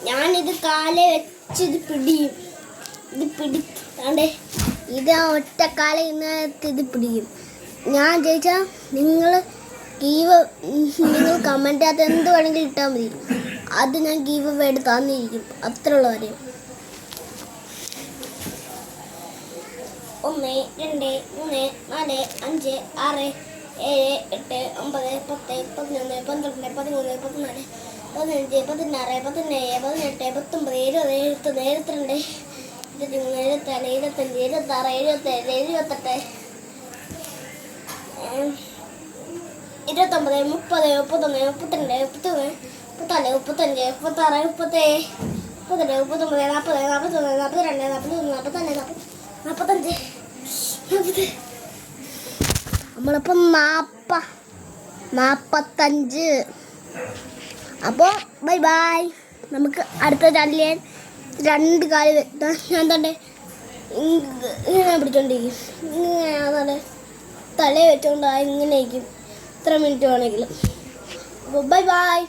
ഞാനിത് കാലെ വെച്ച് ഇത് പിടിയും. ഇത് പിടിക്കാണ്ടേ ഇത് ഒറ്റ കാല ഇന്നത്തെ ഇത് പിടിക്കും. ഞാൻ ചോദിച്ചാൽ നിങ്ങൾ കമൻ്റ് അത് എന്ത് വേണമെങ്കിലും ഇട്ടാൽ മതി. അത് ഞാൻ ഗീവ് വേണ്ടി തന്നിരിക്കും. അത്ര ഉള്ള കാര്യം. 1 2 3 4 5 6 7 8 9 10 11 12 13 14 15 16 17 18 19 20 21 22 23 24 25 26 27 28 29 30 31 32 33 34 35 36 37 39 40 41 42 43 44 45 നമ്മളിപ്പോൾ 45. അപ്പോൾ ബൈ ബൈ. നമുക്ക് അടുത്ത ചാനലിൽ 2 കാല് വെട്ടാം. ഞാൻ തന്നെ ഇങ്ങനെ പിടിച്ചോണ്ടിരിക്കും. ഇങ്ങനെ തല വെച്ചോണ്ട് ഇങ്ങനെ ഇരിക്കും. എത്ര മിനിറ്റ് വേണമെങ്കിലും. അപ്പോൾ ബൈ ബൈ.